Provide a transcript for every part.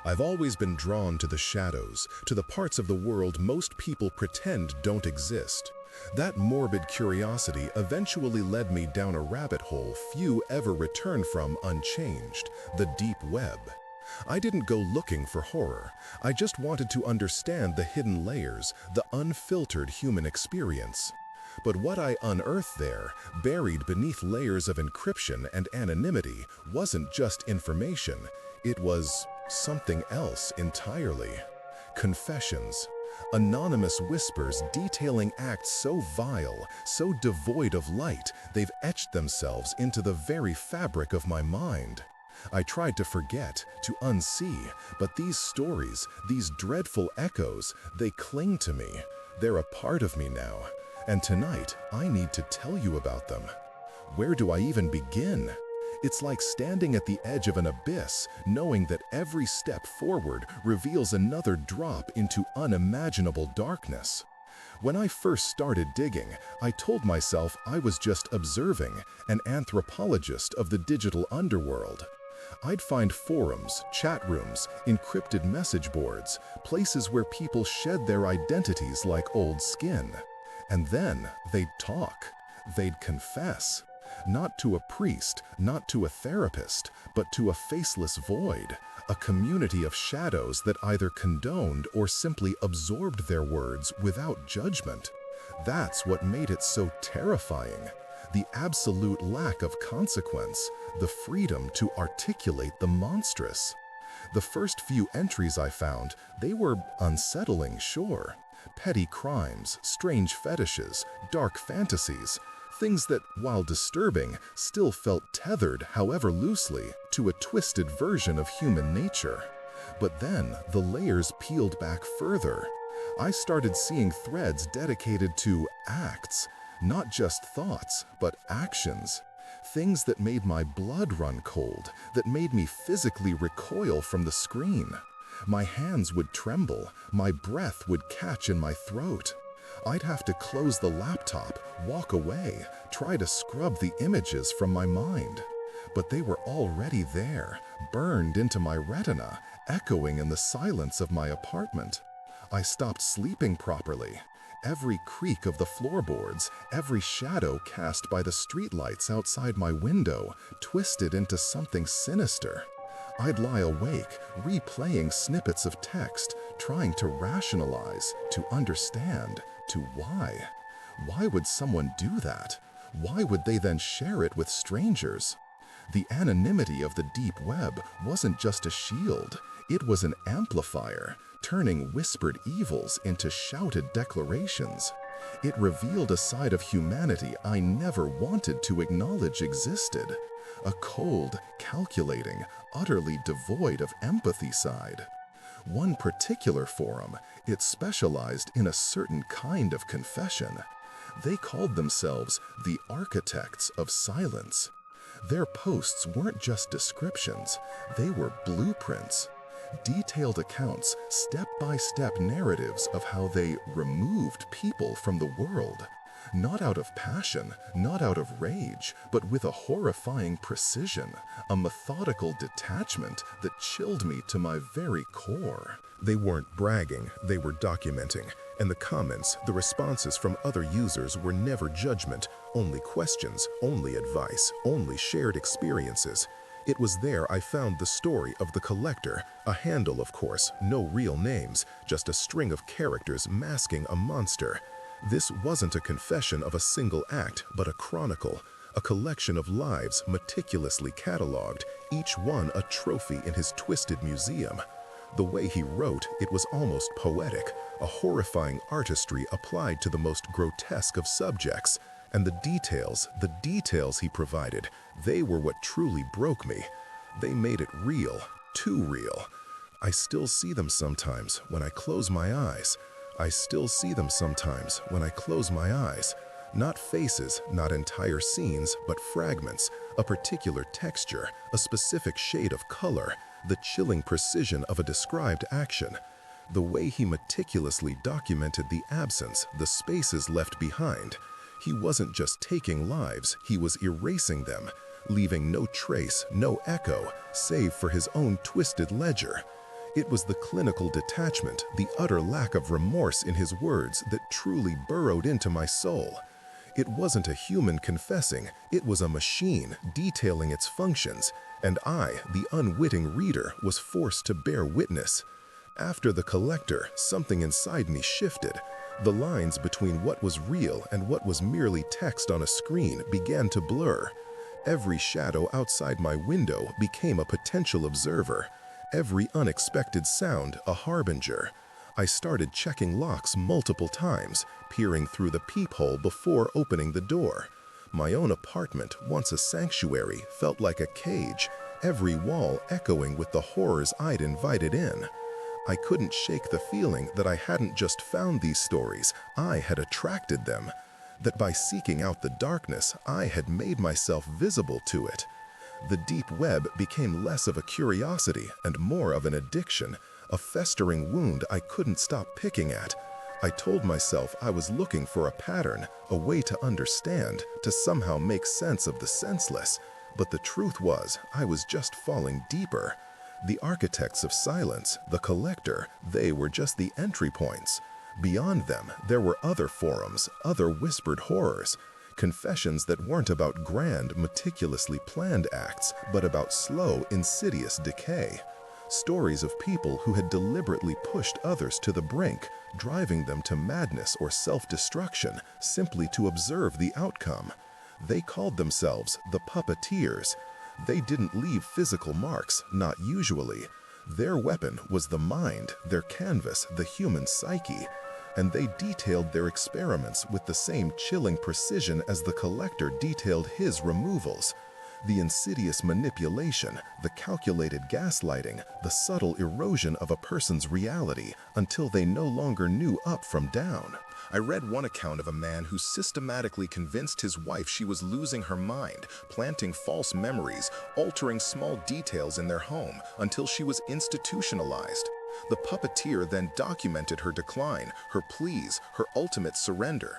I've always been drawn to the shadows, to the parts of the world most people pretend don't exist. That morbid curiosity eventually led me down a rabbit hole few ever return from unchanged, the deep web. I didn't go looking for horror. I just wanted to understand the hidden layers, the unfiltered human experience. But what I unearthed there, buried beneath layers of encryption and anonymity, wasn't just information. It was something else entirely. Confessions. Anonymous whispers detailing acts so vile, so devoid of light, they've etched themselves into the very fabric of my mind. I tried to forget, to unsee, but these stories, these dreadful echoes, they cling to me. They're a part of me now. And tonight, I need to tell you about them. Where do I even begin? It's like standing at the edge of an abyss, knowing that every step forward reveals another drop into unimaginable darkness. When I first started digging, I told myself I was just observing, an anthropologist of the digital underworld. I'd find forums, chat rooms, encrypted message boards, places where people shed their identities like old skin. And then they'd talk, they'd confess. Not to a priest, not to a therapist, but to a faceless void, a community of shadows that either condoned or simply absorbed their words without judgment. That's what made it so terrifying. The absolute lack of consequence, the freedom to articulate the monstrous. The first few entries I found, they were unsettling, sure. Petty crimes, strange fetishes, dark fantasies, things that, while disturbing, still felt tethered, however loosely, to a twisted version of human nature. But then the layers peeled back further. I started seeing threads dedicated to acts, not just thoughts, but actions. Things that made my blood run cold, that made me physically recoil from the screen. My hands would tremble, my breath would catch in my throat. I'd have to close the laptop, walk away, try to scrub the images from my mind. But they were already there, burned into my retina, echoing in the silence of my apartment. I stopped sleeping properly. Every creak of the floorboards, every shadow cast by the streetlights outside my window, twisted into something sinister. I'd lie awake, replaying snippets of text, trying to rationalize, to understand, to why. Why would someone do that? Why would they then share it with strangers? The anonymity of the deep web wasn't just a shield, it was an amplifier, turning whispered evils into shouted declarations. It revealed a side of humanity I never wanted to acknowledge existed. A cold, calculating, utterly devoid of empathy side. One particular forum, it specialized in a certain kind of confession. They called themselves the architects of silence. Their posts weren't just descriptions, they were blueprints. Detailed accounts, step-by-step narratives of how they removed people from the world. Not out of passion, not out of rage, but with a horrifying precision, a methodical detachment that chilled me to my very core. They weren't bragging, they were documenting, and the comments, the responses from other users were never judgment, only questions, only advice, only shared experiences. It was there I found the story of the collector, a handle of course, no real names, just a string of characters masking a monster. This wasn't a confession of a single act, but a chronicle, a collection of lives meticulously cataloged, each one a trophy in his twisted museum. The way he wrote, it was almost poetic, a horrifying artistry applied to the most grotesque of subjects. And the details he provided, they were what truly broke me. They made it real, too real. I still see them sometimes when I close my eyes. I still see them sometimes when I close my eyes. Not faces, not entire scenes, but fragments, a particular texture, a specific shade of color, the chilling precision of a described action. The way he meticulously documented the absence, the spaces left behind. He wasn't just taking lives, he was erasing them, leaving no trace, no echo, save for his own twisted ledger. It was the clinical detachment, the utter lack of remorse in his words that truly burrowed into my soul. It wasn't a human confessing, it was a machine detailing its functions, and I, the unwitting reader, was forced to bear witness. After the collector, something inside me shifted. The lines between what was real and what was merely text on a screen began to blur. Every shadow outside my window became a potential observer. Every unexpected sound a harbinger. I started checking locks multiple times, peering through the peephole before opening the door. My own apartment, once a sanctuary, felt like a cage, every wall echoing with the horrors I'd invited in. I couldn't shake the feeling that I hadn't just found these stories, I had attracted them. That by seeking out the darkness, I had made myself visible to it. The deep web became less of a curiosity and more of an addiction, a festering wound I couldn't stop picking at. I told myself I was looking for a pattern, a way to understand, to somehow make sense of the senseless. But the truth was, I was just falling deeper. The architects of silence, the collector, they were just the entry points. Beyond them, there were other forums, other whispered horrors. Confessions that weren't about grand, meticulously planned acts, but about slow, insidious decay. Stories of people who had deliberately pushed others to the brink, driving them to madness or self-destruction, simply to observe the outcome. They called themselves the puppeteers. They didn't leave physical marks, not usually. Their weapon was the mind, their canvas, the human psyche. And they detailed their experiments with the same chilling precision as the collector detailed his removals. The insidious manipulation, the calculated gaslighting, the subtle erosion of a person's reality until they no longer knew up from down. I read one account of a man who systematically convinced his wife she was losing her mind, planting false memories, altering small details in their home until she was institutionalized. The puppeteer then documented her decline, her pleas, her ultimate surrender.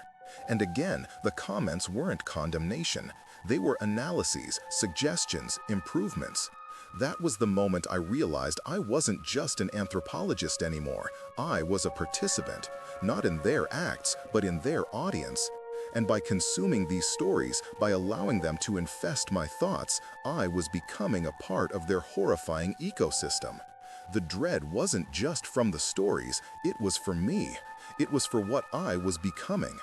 And again, the comments weren't condemnation. They were analyses, suggestions, improvements. That was the moment I realized I wasn't just an anthropologist anymore. I was a participant, not in their acts, but in their audience. And by consuming these stories, by allowing them to infest my thoughts, I was becoming a part of their horrifying ecosystem. The dread wasn't just from the stories, it was for me. It was for what I was becoming.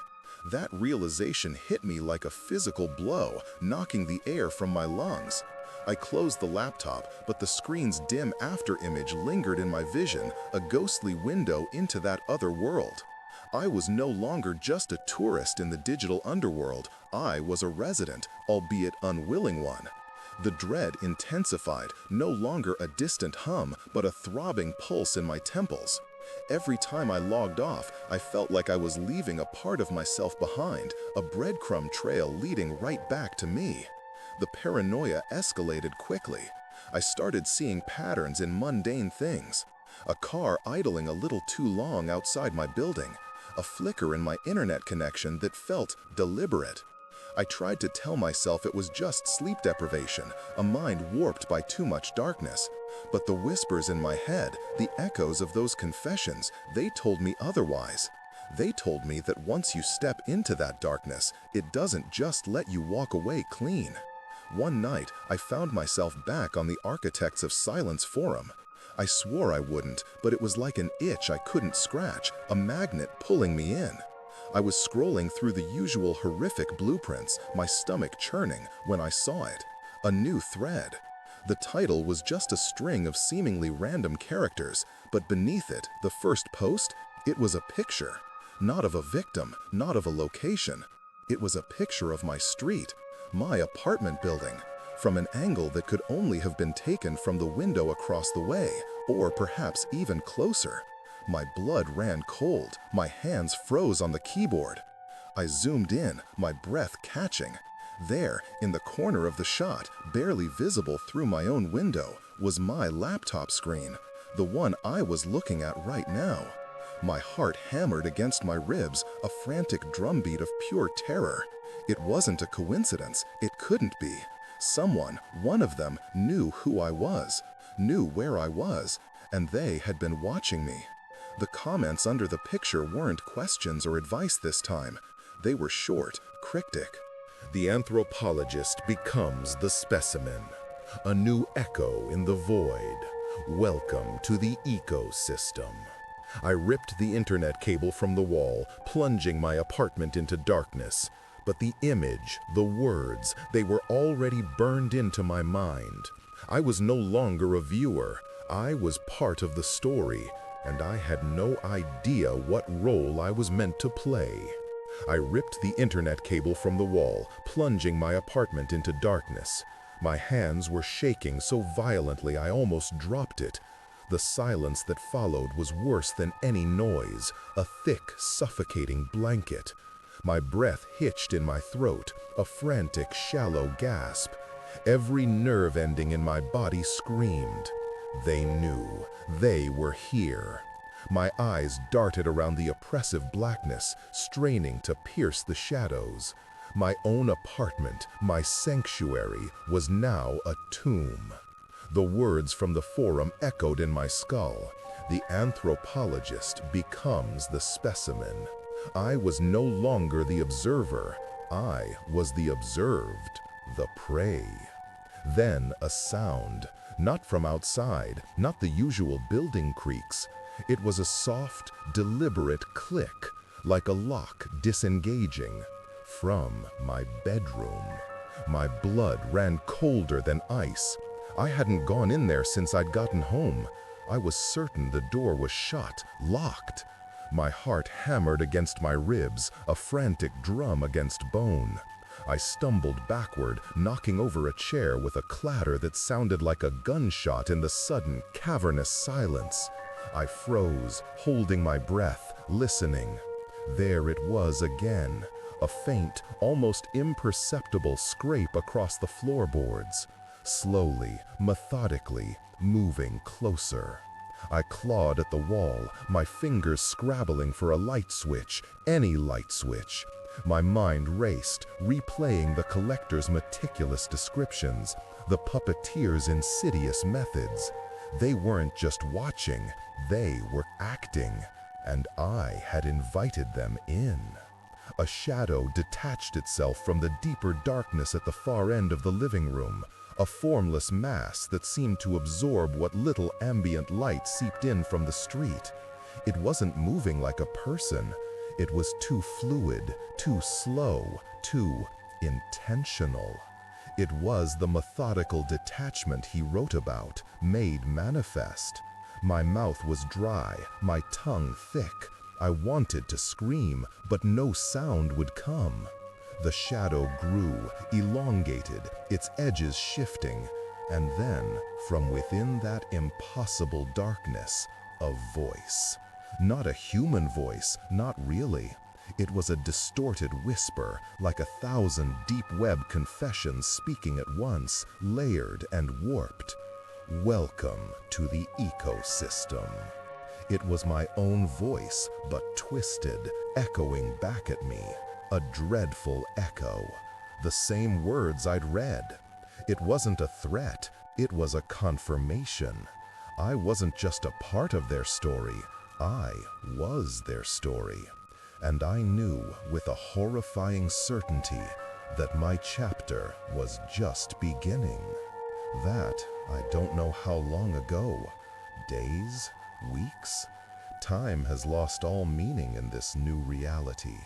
That realization hit me like a physical blow, knocking the air from my lungs. I closed the laptop, but the screen's dim afterimage lingered in my vision, a ghostly window into that other world. I was no longer just a tourist in the digital underworld, I was a resident, albeit unwilling one. The dread intensified, no longer a distant hum, but a throbbing pulse in my temples. Every time I logged off, I felt like I was leaving a part of myself behind, a breadcrumb trail leading right back to me. The paranoia escalated quickly. I started seeing patterns in mundane things. A car idling a little too long outside my building. A flicker in my internet connection that felt deliberate. I tried to tell myself it was just sleep deprivation, a mind warped by too much darkness. But the whispers in my head, the echoes of those confessions, they told me otherwise. They told me that once you step into that darkness, it doesn't just let you walk away clean. One night, I found myself back on the Architects of Silence forum. I swore I wouldn't, but it was like an itch I couldn't scratch, a magnet pulling me in. I was scrolling through the usual horrific blueprints, my stomach churning, when I saw it. A new thread. The title was just a string of seemingly random characters, but beneath it, the first post, it was a picture. Not of a victim, not of a location. It was a picture of my street, my apartment building, from an angle that could only have been taken from the window across the way, or perhaps even closer. My blood ran cold, my hands froze on the keyboard. I zoomed in, my breath catching. There, in the corner of the shot, barely visible through my own window, was my laptop screen, the one I was looking at right now. My heart hammered against my ribs, a frantic drumbeat of pure terror. It wasn't a coincidence, it couldn't be. Someone, one of them, knew who I was, knew where I was, and they had been watching me. The comments under the picture weren't questions or advice this time. They were short, cryptic. The anthropologist becomes the specimen. A new echo in the void. Welcome to the ecosystem. I ripped the internet cable from the wall, plunging my apartment into darkness. But the image, the words, they were already burned into my mind. I was no longer a viewer. I was part of the story, and I had no idea what role I was meant to play. I ripped the internet cable from the wall, plunging my apartment into darkness. My hands were shaking so violently I almost dropped it. The silence that followed was worse than any noise, a thick, suffocating blanket. My breath hitched in my throat, a frantic, shallow gasp. Every nerve ending in my body screamed. They knew. They were here. My eyes darted around the oppressive blackness, straining to pierce the shadows. My own apartment, my sanctuary, was now a tomb. The words from the forum echoed in my skull. The anthropologist becomes the specimen. I was no longer the observer. I was the observed, the prey. Then a sound, not from outside, not the usual building creaks. It was a soft, deliberate click, like a lock disengaging, from my bedroom. My blood ran colder than ice. I hadn't gone in there since I'd gotten home. I was certain the door was shut, locked. My heart hammered against my ribs, a frantic drum against bone. I stumbled backward, knocking over a chair with a clatter that sounded like a gunshot in the sudden, cavernous silence. I froze, holding my breath, listening. There it was again, a faint, almost imperceptible scrape across the floorboards. Slowly, methodically, moving closer. I clawed at the wall, my fingers scrabbling for a light switch, any light switch. My mind raced, replaying the collector's meticulous descriptions, the puppeteer's insidious methods. They weren't just watching, they were acting, and I had invited them in. A shadow detached itself from the deeper darkness at the far end of the living room, a formless mass that seemed to absorb what little ambient light seeped in from the street. It wasn't moving like a person. It was too fluid, too slow, too intentional. It was the methodical detachment he wrote about, made manifest. My mouth was dry, my tongue thick. I wanted to scream, but no sound would come. The shadow grew, elongated, its edges shifting, and then, from within that impossible darkness, a voice. Not a human voice, not really. It was a distorted whisper, like 1,000 deep web confessions speaking at once, layered and warped. Welcome to the ecosystem. It was my own voice, but twisted, echoing back at me. A dreadful echo. The same words I'd read. It wasn't a threat, it was a confirmation. I wasn't just a part of their story, I was their story. And I knew with a horrifying certainty that my chapter was just beginning. That, I don't know how long ago. Days? Weeks? Time has lost all meaning in this new reality.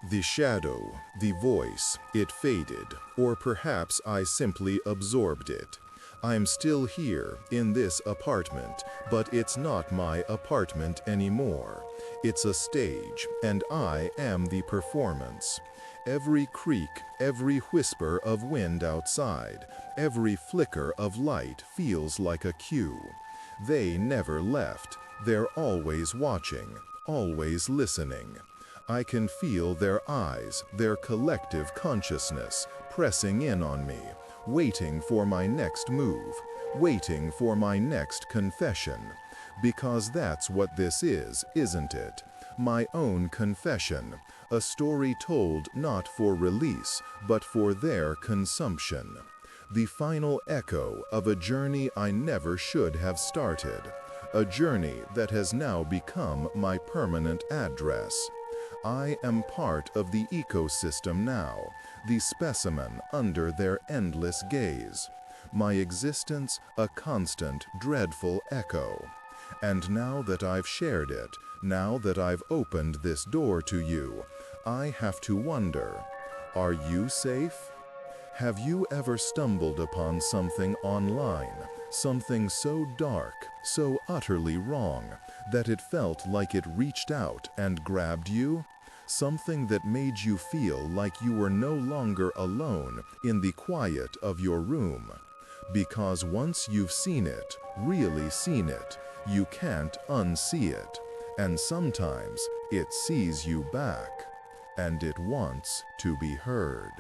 The shadow, the voice, it faded, or perhaps I simply absorbed it. I'm still here, in this apartment, but it's not my apartment anymore. It's a stage, and I am the performance. Every creak, every whisper of wind outside, every flicker of light feels like a cue. They never left. They're always watching, always listening. I can feel their eyes, their collective consciousness, pressing in on me, waiting for my next move, waiting for my next confession. Because that's what this is, isn't it? My own confession, a story told not for release, but for their consumption. the final echo of a journey I never should have started, a journey that has now become my permanent address. I am part of the ecosystem now, the specimen under their endless gaze. My existence a constant, dreadful echo. And now that I've shared it, now that I've opened this door to you, I have to wonder, are you safe? Have you ever stumbled upon something online, something so dark, so utterly wrong, that it felt like it reached out and grabbed you? Something that made you feel like you were no longer alone in the quiet of your room. Because once you've seen it, really seen it, you can't unsee it. And sometimes it sees you back, and it wants to be heard.